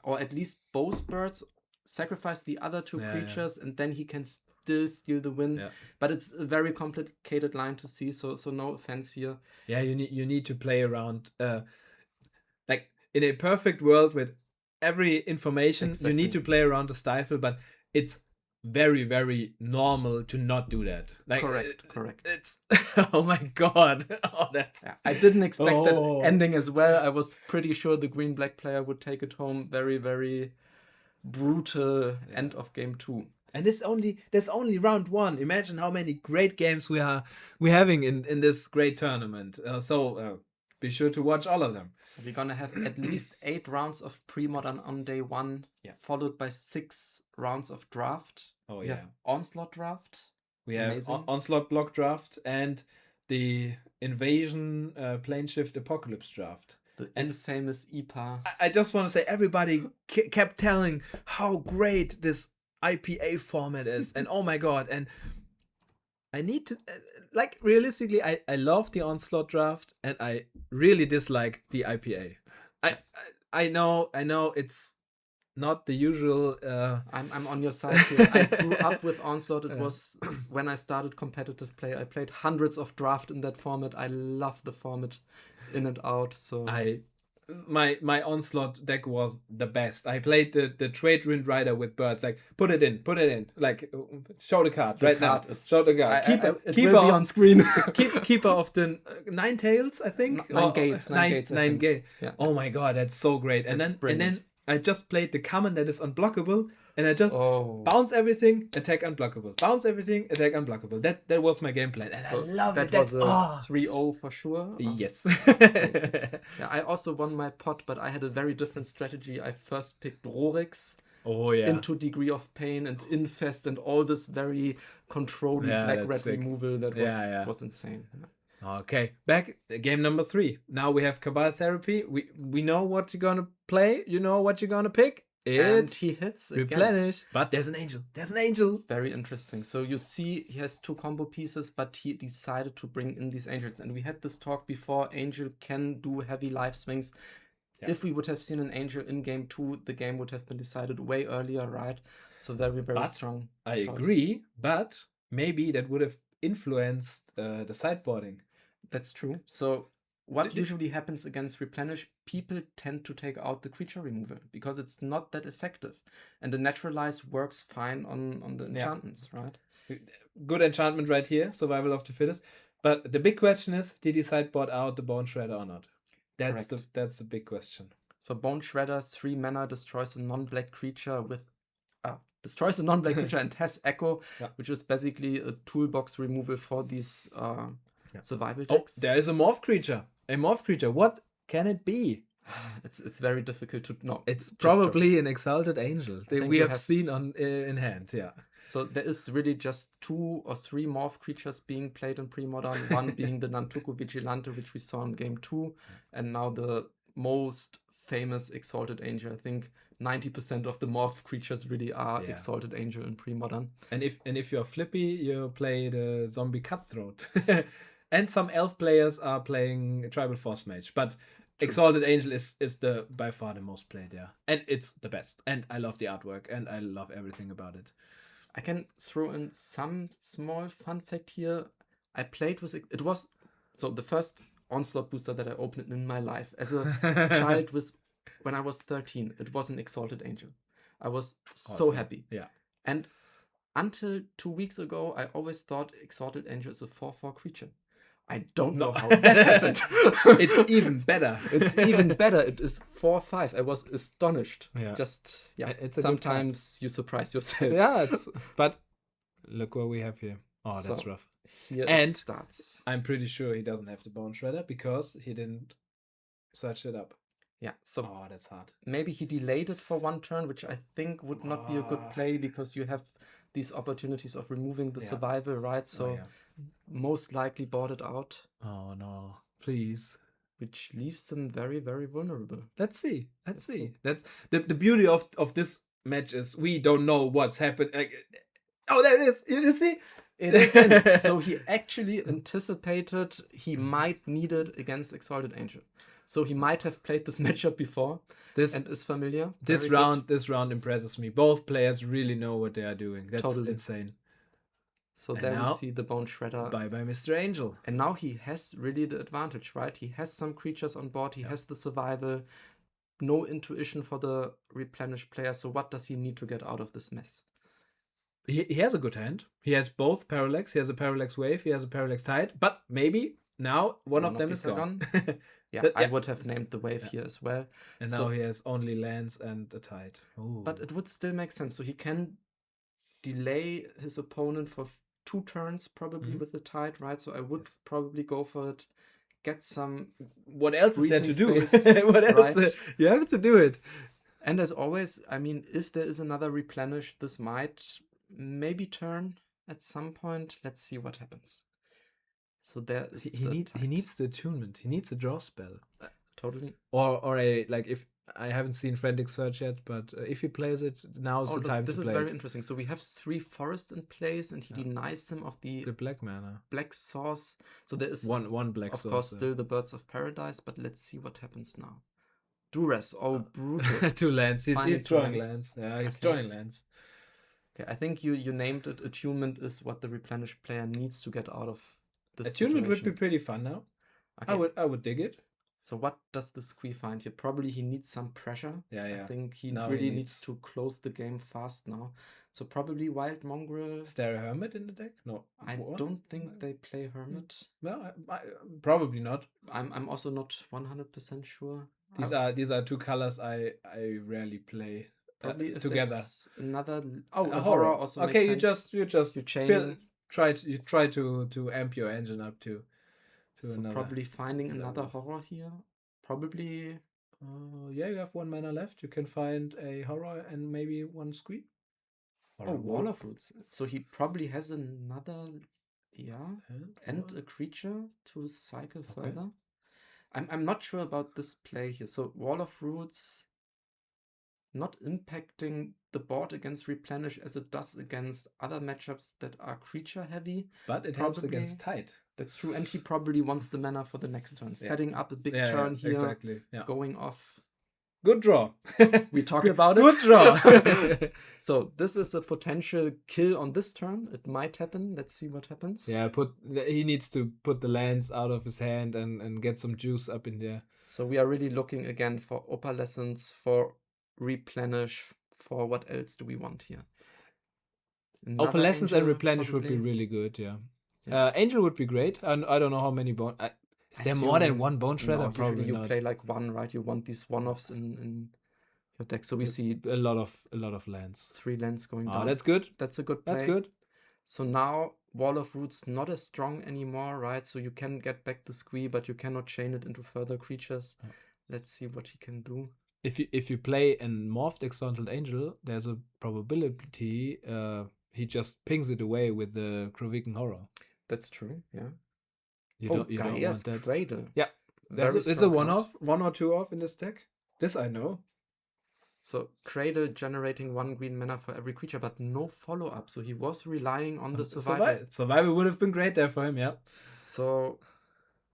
or at least both birds, sacrifice the other 2 creatures, and then he can still steal the win. Yeah. But it's a very complicated line to see, so no offense here. Yeah, you need to play around, like in a perfect world with every information, you need to play around the stifle, but it's very, very normal to not do that. Like, correct. It's oh my god. Oh, that's. Yeah, I didn't expect that ending as well. I was pretty sure the green-black player would take it home. Very, very brutal end of game 2. And that's only round 1. Imagine how many great games we're having in this great tournament. So be sure to watch all of them. So we're gonna have at least 8 rounds of Premodern on day 1, followed by 6 rounds of draft. Oh, we have Onslaught draft. We have Onslaught block draft and the Invasion plane shift apocalypse draft. The infamous IPA. I just want to say everybody kept telling how great this IPA format is, and oh my god, and I need to like realistically I love the Onslaught draft and I really dislike the IPA. I know it's not the usual. I'm on your side here. I grew up with Onslaught. It was when I started competitive play. I played hundreds of draft in that format. I love the format in and out. So my Onslaught deck was the best. I played the Trade Wind Rider with birds. Like put it in. Like show the card now. Show the card. Keeper on screen. keeper of the 9 tails. I think 9 gates. 9 gates. Yeah. Oh my god, that's so great. And then I just played the common that is unblockable, and I just bounce everything, attack unblockable. Bounce everything, attack unblockable. That was my game plan, and I love it. That was a 3-0 for sure. Yes. Yeah, I also won my pot, but I had a very different strategy. I first picked Rorix. Into Degree of Pain and Infest and all this very controlling black-red removal that was insane. Okay, back game number 3. Now we have Cabal Therapy. We know what you're gonna play. You know what you're gonna pick. And he hits replenish. Again. But there's an angel. Very interesting. So you see he has 2 combo pieces, but he decided to bring in these angels. And we had this talk before. Angel can do heavy life swings. Yeah. If we would have seen an angel in game 2, the game would have been decided way earlier, right? So very, very strong. I agree, but maybe that would have influenced the sideboarding. That's true. So what usually happens against replenish, people tend to take out the creature removal because it's not that effective. And the naturalize works fine on the enchantments, right? Good enchantment right here, survival of the fittest. But the big question is, did he sideboard out the Bone Shredder or not? That's the big question. So Bone Shredder, 3 mana, destroys a non-black creature and has Echo, which is basically a toolbox removal for these survival decks. There is a morph creature. What can it be? It's very difficult to know. It's probably an Exalted Angel that we have seen in hand. Yeah. So there is really just 2 or 3 morph creatures being played in Premodern. One being the Nantuko Vigilante, which we saw in game 2, and now the most famous Exalted Angel. I think 90% of the morph creatures really are Exalted Angel in Premodern. And if you're Flippi, you play the Zombie Cutthroat. And some elf players are playing Tribal Force Mage, but Exalted Angel is by far the most played, and it's the best. And I love the artwork, and I love everything about it. I can throw in some small fun fact here. I played with it was the first Onslaught booster that I opened in my life as a child when I was 13. It was an Exalted Angel. I was so happy. Yeah, and until 2 weeks ago, I always thought Exalted Angel is a 4/4 creature. I don't know how that happened. It's even better. It's even better. It is 4/5. I was astonished. Yeah. It's sometimes you surprise yourself. Yeah, but look what we have here. Oh, that's So, rough. Here And it starts. I'm pretty sure he doesn't have the Bone Shredder because he didn't search it up. Yeah, so Oh, that's hard. maybe he delayed it for 1 turn, which I think would not be a good play because you have these opportunities of removing the survival, right? So most likely bought it out. Oh no, please. Which leaves him very, very vulnerable. Let's see. That's the beauty of this match is we don't know what's happened. Oh, there it is. You see? It is in. So he actually anticipated he might need it against Exalted Angel. So he might have played this matchup before and is familiar. This round impresses me. Both players really know what they are doing. That's Totally insane. So there we see the Bone Shredder. Bye bye, Mr. Angel. And now he has really the advantage, right? He has some creatures on board. He has the survival. No intuition for the replenish player. So what does he need to get out of this mess? He has a good hand. He has both Parallax. He has a Parallax Wave. He has a Parallax Tide. But maybe now one of them is gone. I would have named the wave here as well. And now he has only lands and a Tide. Ooh. But it would still make sense. So he can delay his opponent for 2 turns probably with the Tide, right? So I would probably go for it. Get some. What else is there to do? Space, what else? Right? You have to do it. And as always, I mean, if there is another replenish, this might maybe turn at some point. Let's see what happens. So there is he needs the attunement. He needs a draw spell. Totally. Or a if I haven't seen Frantic Search yet, but if he plays it, now's the time to play. This is very interesting. So we have 3 forests in place, and he denies him of the black mana, black source. So there is one black source. Of course, still the Birds of Paradise, but let's see what happens now. Duress, brutal. 2 lands. He's drawing lands. Yeah, he's drawing lands. Okay, I think you named it. Attunement is what the replenish player needs to get out of this Attunement situation. would be pretty fun now. Okay. I would dig it. So what does the Squee find here? Probably he needs some pressure. Yeah. I think he really needs to close the game fast now. So probably Wild Mongrel. Is there a Hermit in the deck? No. I don't think they play Hermit. Well, probably not. I'm also not 100% sure. These are 2 colors I rarely play probably together. Another a horror also okay, makes sense. you chain. You try to amp your engine up to another. Probably finding another horror here. Probably. You have 1 mana left. You can find a horror and maybe 1 Squee. Wall of Roots. So he probably has another, and a creature to cycle further. I'm not sure about this play here. So Wall of Roots not impacting the board against Replenish as it does against other matchups that are creature heavy. But it helps against Tide. That's true. And he probably wants the mana for the next turn. Setting up a big turn here. Exactly. Going off. Good draw. We talked about it. Good draw. So this is a potential kill on this turn. It might happen. Let's see what happens. Yeah, he needs to put the lands out of his hand and get some juice up in there. So we are really looking again for Opalescence, for Replenish, for what else do we want here? Opalescence and Replenish would be really good, yeah. Angel would be great. And I don't know how many bone... Is there more than 1 Bone Shredder? No, probably you not. Play like 1, right? You want these one-offs in your deck. So we see a lot of lands. 3 lands going down. That's good. That's a good play. That's good. So now Wall of Roots not as strong anymore, right? So you can get back the Squee, but you cannot chain it into further creatures. Let's see what he can do. If you play a morphed Exalted Angel, there's a probability he just pings it away with the Krovikan Horror. That's true, yeah. You don't want that. Cradle. Yeah. It's a 1 or 2 off in this deck. This I know. So Cradle generating 1 green mana for every creature, but no follow-up. So he was relying on the survival. Survival would have been great there for him, yeah. So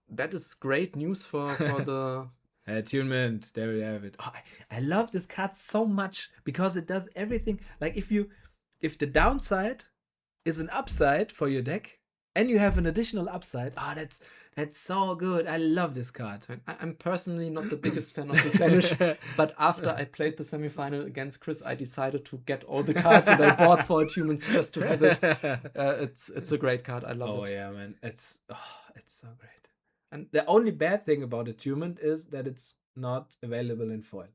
that is great news for the attunement. There we have it. Oh, I love this card so much because it does everything. Like if the downside is an upside for your deck, And you have an additional upside. Ah, that's so good. I love this card. I'm personally not the biggest fan of Replenish, but after I played the semifinal against Chris, I decided to get all the cards that I bought for Attunements just to have it. It's a great card. I love it. Oh yeah, man. It's so great. And the only bad thing about Attunement is that it's not available in foil.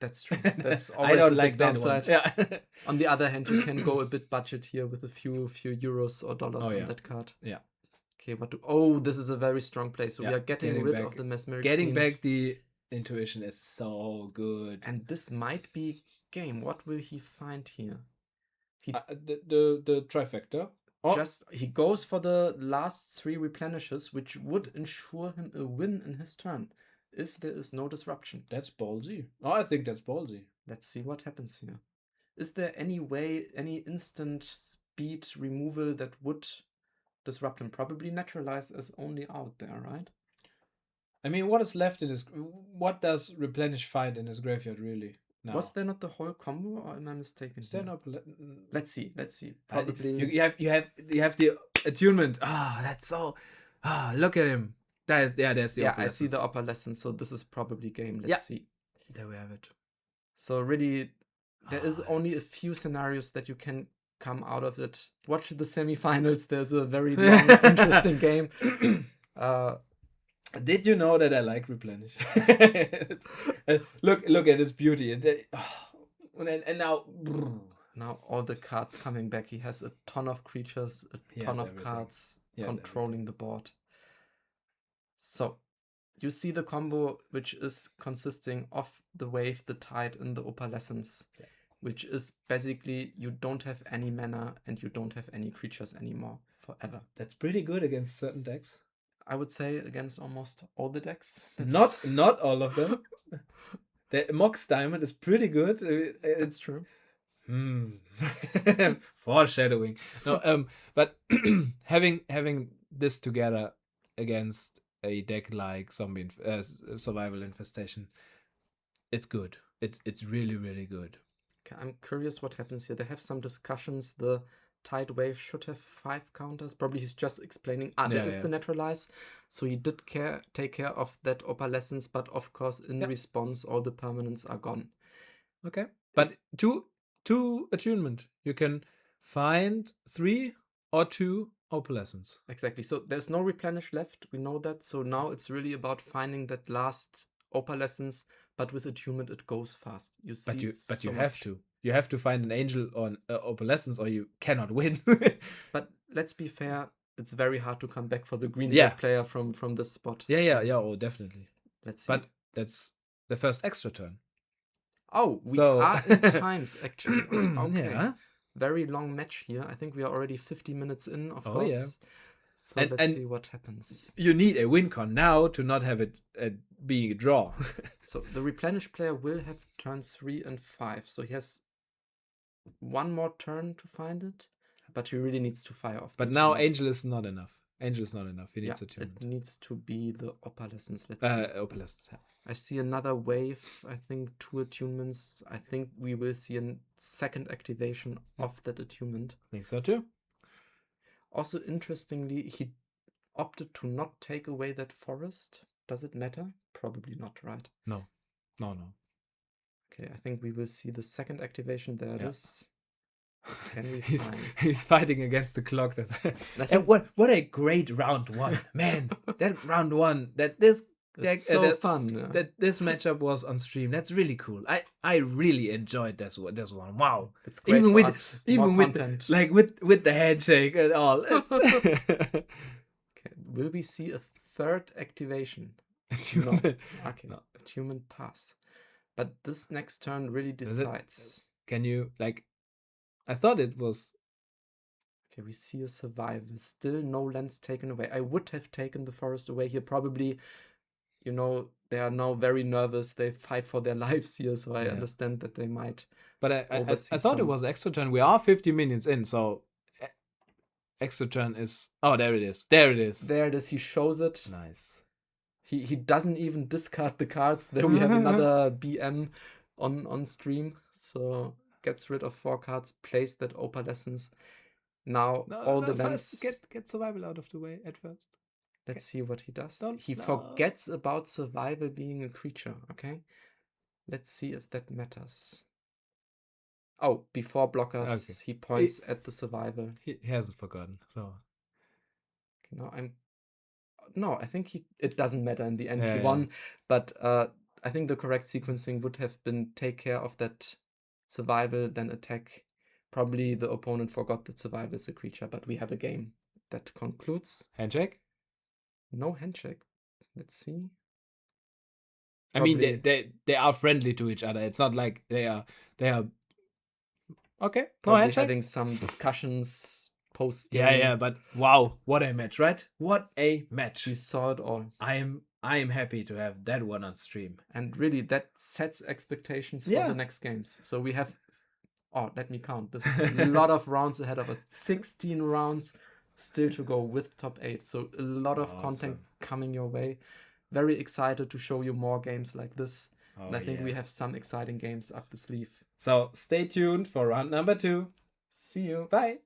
That's true. That's always I don't a like big that downside. one. Yeah. On the other hand, you can go a bit budget here with a few euros or dollars on that card. Yeah. Okay, this is a very strong play. So we are getting rid of the Mesmeric. Getting back the intuition is so good. And this might be game. What will he find here? The trifecta. He goes for the last 3 replenishes, which would ensure him a win in his turn if there is no disruption. That's ballsy. Oh, I think that's ballsy. Let's see what happens here. Is there any way, any instant speed removal that would disrupt him? Probably Naturalize is only out there, right? I mean, what is left in his... What does Replenish find in his graveyard, really? Now. Was there not the whole combo, or am I mistaken? Is there not... Let's see. Probably... You have the attunement. That's so... look at him. There's the I see the opalescence, so this is probably game. Let's see. There we have it. So really, there is only a few scenarios that you can come out of it. Watch the semifinals. There's a very long, interesting game. Did you know that I like Replenish? Look at his beauty. And now... Now all the cards coming back. He has a ton of creatures, a ton of cards controlling the board. So, you see the combo, which is consisting of the wave, the tide, and the opalescence, which is basically you don't have any mana and you don't have any creatures anymore forever. That's pretty good against certain decks. I would say against almost all the decks. Not all of them. The Mox Diamond is pretty good. It's true. Foreshadowing. No, but having this together against a deck like Survival Infestation, it's good. It's really, really good. Okay, I'm curious what happens here. They have some discussions. The Tide Wave should have 5 counters. Probably he's just explaining. There is the Naturalize. So he did take care of that opalescence, but of course in response all the permanents are gone. Okay. But two attunement. You can find 3 or 2 opalescence. Exactly. So there's no replenish left. We know that. So now it's really about finding that last opalescence, but with attunement it goes fast. You see, but you have to. You have to find an angel or opalescence, or you cannot win. But let's be fair. It's very hard to come back for the green deck player from this spot. Yeah. Oh, definitely. Let's see. But that's the first extra turn. Oh, we are in times, actually. Okay. Yeah. Very long match here. I think we are already 50 minutes in, of course. Yeah. So let's see what happens. You need a win con now to not have it being a draw. So the replenish player will have turns 3 and 5. So he has 1 more turn to find it, but he really needs to fire off. But now Angel is not enough. Angel is not enough. He needs attunement. It needs to be the opalescence. Let's see. Opalescence. I see another wave. I think 2 attunements. I think we will see a second activation of that attunement. I think so too. Also, interestingly, he opted to not take away that forest. Does it matter? Probably not, right? No. Okay, I think we will see the second activation. There it is. Can we he's fighting against the clock. And what a great round 1. Man, that round 1, it's so fun. That this matchup was on stream. That's really cool. I really enjoyed this one. Wow. It's great even for with us. Even with with the handshake and all. Okay, will we see a third activation? Attunement. No. Okay. No. Attunement pass. But this next turn really decides. Can you I thought it was. Okay, we see a survival. Still no lands taken away. I would have taken the forest away here. Probably, they are now very nervous. They fight for their lives here, so I understand that they might. But I thought it was extra turn. We are 50 minutes in, so extra turn is. Oh, there it is. There it is. He shows it. Nice. He doesn't even discard the cards. There we have another BM on stream. So gets rid of 4 cards, plays that opalescence. Now all the lands. First get survival out of the way at first. Let's see what he does. He No. forgets about survival being a creature. Okay. Let's see if that matters. Oh, before blockers, he points at the survival. He hasn't forgotten. So. Okay, no, I think it doesn't matter in the end. He won, but I think the correct sequencing would have been take care of that survival, then attack. Probably the opponent forgot that survival is a creature, but we have a game that concludes. Handshake? No handshake. Let's see. Probably. I mean, they are friendly to each other. It's not like they are. Okay. Probably having some discussions post game. Yeah, but wow, what a match, right? What a match. We saw it all. I am happy to have that one on stream. And really, that sets expectations for the next games. So we have, let me count. This is a lot of rounds ahead of us. 16 rounds still to go with top 8. So a lot of content coming your way. Very excited to show you more games like this. And I think we have some exciting games up the sleeve. So stay tuned for round number 2. See you. Bye.